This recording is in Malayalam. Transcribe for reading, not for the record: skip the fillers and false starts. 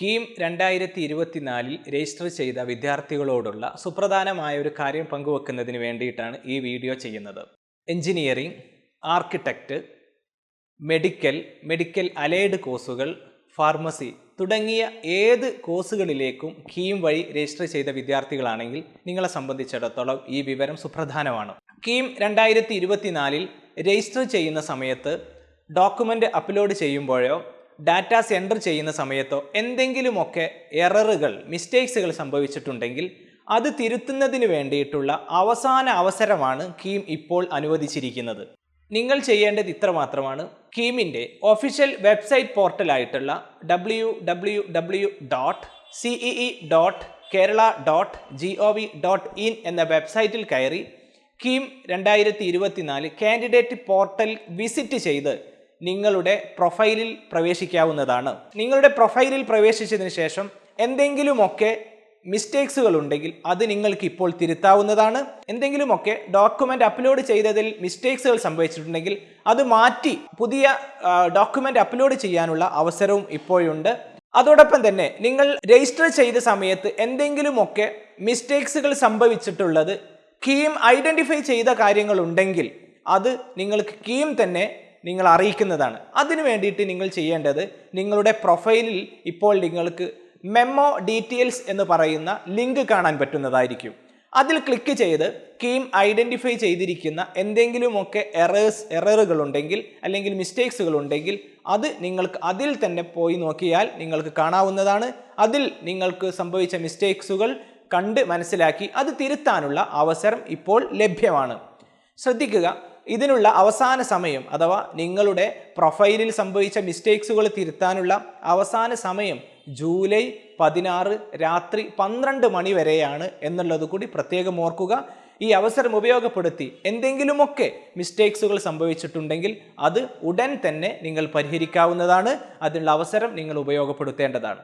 കീം 2024 രജിസ്റ്റർ ചെയ്ത വിദ്യാർത്ഥികളോടുള്ള സുപ്രധാനമായ ഒരു കാര്യം പങ്കുവെക്കുന്നതിന് വേണ്ടിയിട്ടാണ് ഈ വീഡിയോ ചെയ്യുന്നത്. എഞ്ചിനീയറിംഗ്, ആർക്കിടെക്റ്റ്, മെഡിക്കൽ അലൈഡ് കോഴ്സുകൾ, ഫാർമസി തുടങ്ങിയ ഏത് കോഴ്സുകളിലേക്കും കീം വഴി രജിസ്റ്റർ ചെയ്ത വിദ്യാർത്ഥികളാണെങ്കിൽ നിങ്ങളെ സംബന്ധിച്ചിടത്തോളം ഈ വിവരം സുപ്രധാനമാണ്. കീം 2024 രജിസ്റ്റർ ചെയ്യുന്ന സമയത്ത് ഡോക്യുമെൻ്റ് അപ്ലോഡ് ചെയ്യുമ്പോഴോ ഡാറ്റാസ് എൻ്റർ ചെയ്യുന്ന സമയത്തോ എന്തെങ്കിലുമൊക്കെ എററുകൾ, മിസ്റ്റേക്സുകൾ സംഭവിച്ചിട്ടുണ്ടെങ്കിൽ അത് തിരുത്തുന്നതിന് വേണ്ടിയിട്ടുള്ള അവസാന അവസരമാണ് കീം ഇപ്പോൾ അനുവദിച്ചിരിക്കുന്നത്. നിങ്ങൾ ചെയ്യേണ്ടത് ഇത്ര മാത്രമാണ്. കീമിൻ്റെ ഒഫീഷ്യൽ വെബ്സൈറ്റ് പോർട്ടലായിട്ടുള്ള www.cee.kerala.gov.in എന്ന വെബ്സൈറ്റിൽ കയറി കീം 2024 കാൻഡിഡേറ്റ് പോർട്ടൽ വിസിറ്റ് ചെയ്ത് നിങ്ങളുടെ പ്രൊഫൈലിൽ പ്രവേശിക്കാവുന്നതാണ്. നിങ്ങളുടെ പ്രൊഫൈലിൽ പ്രവേശിച്ചതിന് ശേഷം എന്തെങ്കിലുമൊക്കെ മിസ്റ്റേക്സുകൾ ഉണ്ടെങ്കിൽ അത് നിങ്ങൾക്ക് ഇപ്പോൾ തിരുത്താവുന്നതാണ്. എന്തെങ്കിലുമൊക്കെ ഡോക്യുമെൻ്റ് അപ്ലോഡ് ചെയ്തതിൽ മിസ്റ്റേക്സുകൾ സംഭവിച്ചിട്ടുണ്ടെങ്കിൽ അത് മാറ്റി പുതിയ ഡോക്യുമെൻ്റ് അപ്ലോഡ് ചെയ്യാനുള്ള അവസരവും ഇപ്പോഴുണ്ട്. അതോടൊപ്പം തന്നെ നിങ്ങൾ രജിസ്റ്റർ ചെയ്ത സമയത്ത് എന്തെങ്കിലുമൊക്കെ മിസ്റ്റേക്സുകൾ സംഭവിച്ചിട്ടുള്ളത് കീം ഐഡൻറ്റിഫൈ ചെയ്ത കാര്യങ്ങളുണ്ടെങ്കിൽ അത് നിങ്ങൾക്ക് കീം തന്നെ നിങ്ങൾ അറിയിക്കുന്നതാണ്. അതിനു വേണ്ടിയിട്ട് നിങ്ങൾ ചെയ്യേണ്ടത്, നിങ്ങളുടെ പ്രൊഫൈലിൽ ഇപ്പോൾ നിങ്ങൾക്ക് മെമ്മോ ഡീറ്റെയിൽസ് എന്ന് പറയുന്ന ലിങ്ക് കാണാൻ പറ്റുന്നതായിരിക്കും. അതിൽ ക്ലിക്ക് ചെയ്ത് കീം ഐഡൻറ്റിഫൈ ചെയ്തിരിക്കുന്ന എന്തെങ്കിലുമൊക്കെ എററുകൾ ഉണ്ടെങ്കിൽ അല്ലെങ്കിൽ മിസ്റ്റേക്സുകൾ ഉണ്ടെങ്കിൽ അത് നിങ്ങൾക്ക് അതിൽ തന്നെ പോയി നോക്കിയാൽ നിങ്ങൾക്ക് കാണാവുന്നതാണ്. അതിൽ നിങ്ങൾക്ക് സംഭവിച്ച മിസ്റ്റേക്സുകൾ കണ്ട് മനസ്സിലാക്കി അത് തിരുത്താനുള്ള അവസരം ഇപ്പോൾ ലഭ്യമാണ്. ശ്രദ്ധിക്കുക, ഇതിനുള്ള അവസാന സമയം അഥവാ നിങ്ങളുടെ പ്രൊഫൈലിൽ സംഭവിച്ച മിസ്റ്റേക്സുകൾ തിരുത്താനുള്ള അവസാന സമയം ജൂലൈ 16 രാത്രി 12 മണി വരെയാണ് എന്നുള്ളത് കൂടി പ്രത്യേകം ഓർക്കുക. ഈ അവസരം ഉപയോഗപ്പെടുത്തി എന്തെങ്കിലുമൊക്കെ മിസ്റ്റേക്സുകൾ സംഭവിച്ചിട്ടുണ്ടെങ്കിൽ അത് ഉടൻ തന്നെ നിങ്ങൾ പരിഹരിക്കാവുന്നതാണ്. അതിനുള്ള അവസരം നിങ്ങൾ ഉപയോഗപ്പെടുത്തേണ്ടതാണ്.